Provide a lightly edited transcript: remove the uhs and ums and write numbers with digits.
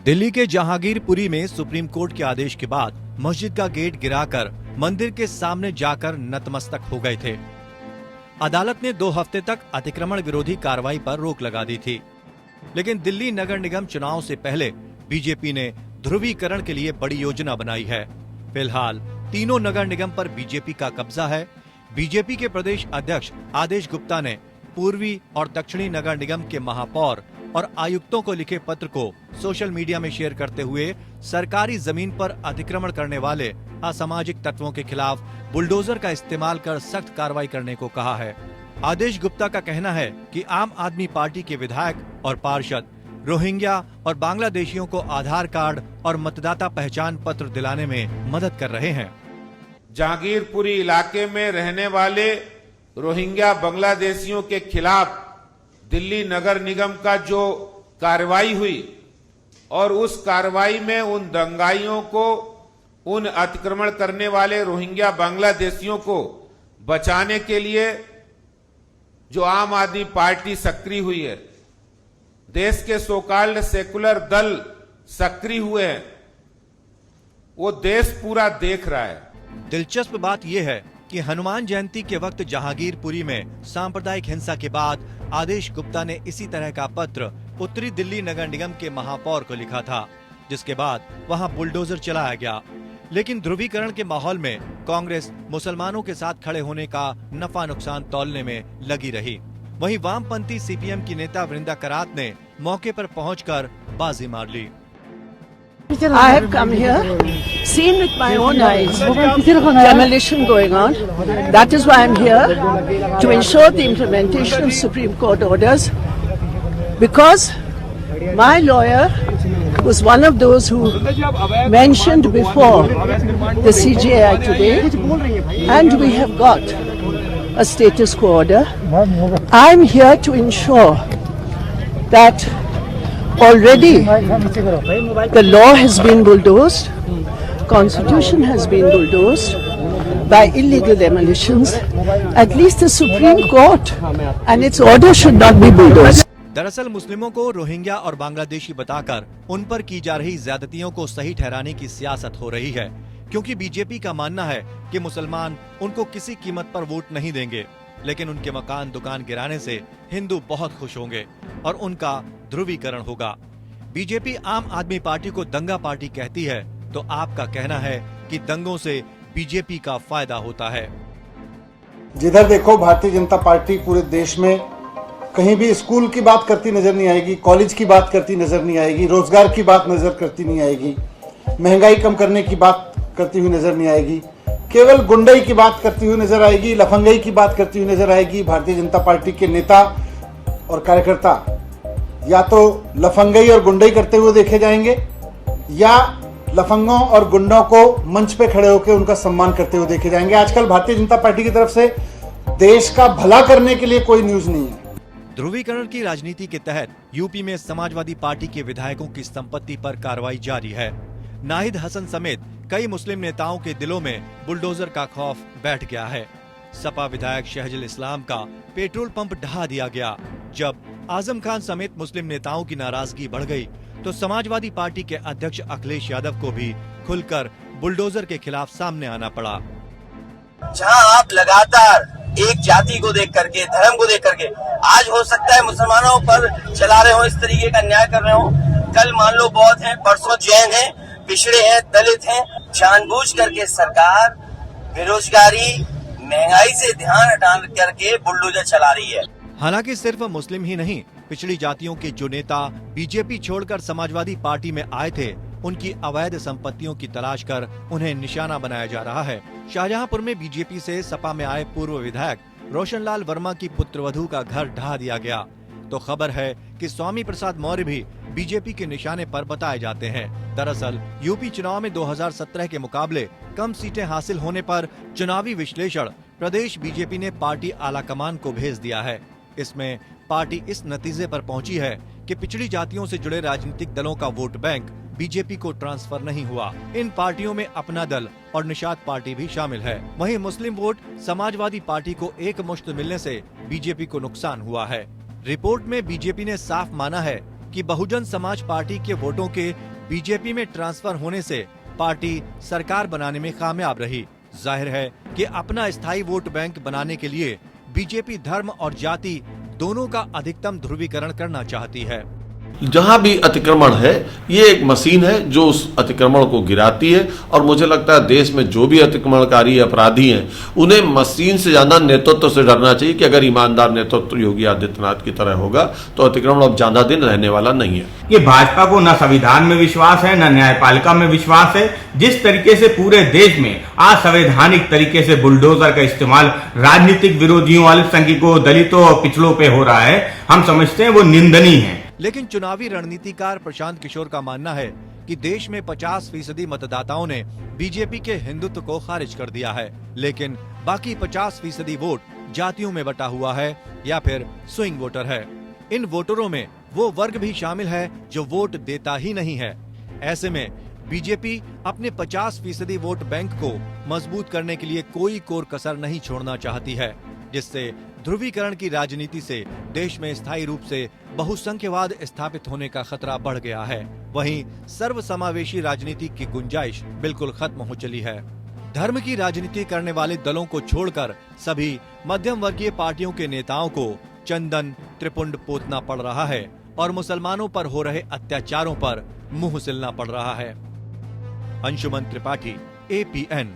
दिल्ली के जहांगीरपुरी में supreme court के आदेश के बाद मस्जिद का गेट गिराकर मंदिर के सामने जाकर नतमस्तक हो गए थे। अदालत ने 2 हफ्ते तक अतिक्रमण विरोधी कार्रवाई पर रोक लगा दी थी, लेकिन दिल्ली नगर निगम चुनाव से पहले बीजेपी ने ध्रुवीकरण के लिए बड़ी योजना बनाई है। फिलहाल तीनों नगर निगम पर बीजेपी का कब्जा है। बीजेपी के प्रदेश अध्यक्ष आदेश गुप्ता ने पूर्वी और दक्षिणी नगर निगम के महापौर और आयुक्तों को लिखे पत्र को सोशल मीडिया में शेयर करते हुए सरकारी जमीन पर अतिक्रमण करने वाले असामाजिक तत्वों के खिलाफ बुलडोजर का इस्तेमाल कर सख्त कार्रवाई करने को कहा है। आदेश गुप्ता का कहना है कि आम आदमी पार्टी के विधायक और पार्षद रोहिंग्या और बांग्लादेशियों को आधार कार्ड और मतदाता पहचान पत्र दिलाने में मदद कर रहे हैं। जहांगीरपुरी इलाके में रहने वाले रोहिंग्या बांग्लादेशियों के खिलाफ दिल्ली नगर निगम का जो कार्रवाई हुई और उस कार्रवाई में उन दंगाइयों को, उन अतिक्रमण करने वाले रोहिंग्या बांग्लादेशियों को बचाने के लिए जो आम आदमी पार्टी सक्रिय हुई है, देश के सोकॉल्ड सेकुलर दल सक्रिय हुए हैं, वो देश पूरा देख रहा है। दिलचस्प बात यह है कि हनुमान जयंती के वक्त जहांगीरपुरी में सांप्रदायिक हिंसा के बाद आदेश गुप्ता ने इसी तरह का पत्र उत्तरी दिल्ली नगर निगम के महापौर को लिखा था, जिसके बाद वहां बुलडोजर चलाया गया। लेकिन ध्रुवीकरण के माहौल में कांग्रेस मुसलमानों के साथ खड़े होने का नफा नुकसान तौलने में लगी रही। वहीं वामपंथी सीपीएम की नेता वृंदा करात ने मौके पर पहुंचकर बाजी मार ली। I have come here, seen with my own eyes, demolition going on. That is why I am here, to ensure the implementation of Supreme Court orders, because my lawyer was one of those who mentioned before the CJI today, and we have got a status quo order. I am here to ensure that already the law has been bulldozed, constitution has been bulldozed by illegal demolitions. At least the Supreme Court and its order should not be bulldozed. दरअसल मुस्लिमों को Rohingya और बांग्लादेशी बताकर उन पर की जा रही ज्यादतियों को सही ठहराने की सियासत हो रही है, क्योंकि बीजेपी का मानना है कि मुसलमान उनको किसी कीमत पर वोट नहीं देंगे, लेकिन उनके मकान दुकान गिराने से हिंदू बहुत खुश होंगे और उनका ध्रुवीकरण होगा। बीजेपी आम आदमी पार्टी को दंगा पार्टी कहती है, तो आपका कहना है कि दंगों से बीजेपी का फायदा होता है। जिधर देखो भारतीय जनता पार्टी पूरे देश में कहीं भी स्कूल की बात करती नजर नहीं आएगी, कॉलेज की बात करती नजर नहीं आएगी, रोजगार की बात नजर करती नहीं आएगी, महंगाई कम करने की बात करती हुई नजर नहीं आएगी, केवल गुंडाई की बात करती हुई नजर आएगी, लफंगाई की बात करती हुई नजर आएगी। भारतीय जनता पार्टी के नेता और कार्यकर्ता या तो लफंगाई और गुंडाई करते हुए देखे जाएंगे या लफंगों और गुंडों को मंच पे खड़े होकर उनका सम्मान करते हुए देखे जाएंगे। आजकल भारतीय जनता पार्टी की तरफ से देश का भला करने के लिए कोई न्यूज नहीं है। ध्रुवीकरण की राजनीति के तहत यूपी में समाजवादी पार्टी के विधायकों की संपत्ति पर कार्रवाई जारी है। नाहिद हसन समेत कई मुस्लिम नेताओं के दिलों में बुलडोजर का खौफ बैठ गया है। सपा विधायक शहजुल इस्लाम का पेट्रोल पंप ढहा दिया गया। जब आजम खान समेत मुस्लिम नेताओं की नाराजगी बढ़ गई, तो समाजवादी पार्टी के अध्यक्ष अखिलेश यादव को भी खुलकर बुलडोजर के खिलाफ सामने आना पड़ा। जहां आप लगातार एक जाति को देख करके, धर्म को देख करके, आज हो सकता है मुसलमानों पर चला रहे हो, इस तरीके का अन्याय कर रहे हो, कल मान लो बौद्ध हैं, परसों जैन हैं, पिछड़े हैं, दलित हैं, जानबूझ करके सरकार बेरोजगारी, महंगाई से ध्यान हटा करके बुलडोजर चला रही है। हालांकि सिर्फ मुस्लिम ही नहीं, पिछड़ी जातियों के जो नेता बीजेपी छोड़कर समाजवादी पार्टी में आए थे, उनकी अवैध संपत्तियों की तलाश कर उन्हें निशाना बनाया जा रहा है। शाहजहांपुर में बीजेपी से सपा में आए पूर्व विधायक रोशनलाल वर्मा की पुत्रवधू का घर ढहा दिया गया। तो खबर है कि स्वामी प्रसाद मौर्य भी बीजेपी के निशाने पर बताए जाते हैं। दरअसल यूपी चुनाव में 2017 के मुकाबले कम सीटें हासिल होने पर चुनावी विश्लेषण प्रदेश बीजेपी ने पार्टी आलाकमान को भेज दिया है। इसमें पार्टी इस नतीजे पर पहुंची है कि पिछड़ी जातियों से जुड़े राजनीतिक दलों का वोट बैंक बीजेपी को ट्रांसफर नहीं हुआ। इन पार्टियों में अपना दल और निषाद पार्टी भी शामिल है। वहीं मुस्लिम वोट समाजवादी पार्टी को एक मुश्त मिलने से बीजेपी को नुकसान हुआ है। रिपोर्ट में बीजेपी ने साफ माना है कि बहुजन समाज पार्टी के वोटों के बीजेपी में ट्रांसफर होने से पार्टी सरकार बनाने में कामयाब रही। जाहिर है कि अपना स्थायी वोट बैंक बनाने के लिए बीजेपी धर्म और जाति दोनों का अधिकतम ध्रुवीकरण करना चाहती है। जहां भी अतिक्रमण है, ये एक मशीन है जो उस अतिक्रमण को गिराती है। और मुझे लगता है देश में जो भी अतिक्रमणकारी अपराधी हैं, उन्हें मशीन से ज्यादा नेतृत्व से डरना चाहिए कि अगर ईमानदार नेतृत्व योगी आदित्यनाथ की तरह होगा तो अतिक्रमण अब ज्यादा दिन रहने वाला नहीं है। ये भाजपा को न संविधान में विश्वास है, न न्यायपालिका में विश्वास है। जिस तरीके से पूरे देश में असंवैधानिक तरीके से बुलडोजर का इस्तेमाल राजनीतिक विरोधियों, अल्पसंख्यकों, दलितों और पिछड़ों पे हो रहा है, हम समझते हैं वो निंदनीय है। लेकिन चुनावी रणनीतिकार प्रशांत किशोर का मानना है कि देश में 50% मतदाताओं ने बीजेपी के हिंदुत्व को खारिज कर दिया है, लेकिन बाकी 50% वोट जातियों में बटा हुआ है या फिर स्विंग वोटर है। इन वोटरों में वो वर्ग भी शामिल है जो वोट देता ही नहीं है। ऐसे में बीजेपी अपने 50% वोट बैंक को मजबूत करने के लिए कोई कोर कसर नहीं छोड़ना चाहती है, जिससे ध्रुवीकरण की राजनीति से देश में स्थायी रूप से बहुसंख्यवाद स्थापित होने का खतरा बढ़ गया है। वहीं सर्वसमावेशी राजनीति की गुंजाइश बिल्कुल खत्म हो चली है। धर्म की राजनीति करने वाले दलों को छोड़कर सभी मध्यम वर्गीय पार्टियों के नेताओं को चंदन त्रिपुंड पोतना पड़ रहा है और मुसलमानों पर हो रहे अत्याचारों पर मुंह सिलना पड़ रहा है। अंशुमन त्रिपाठी, APN।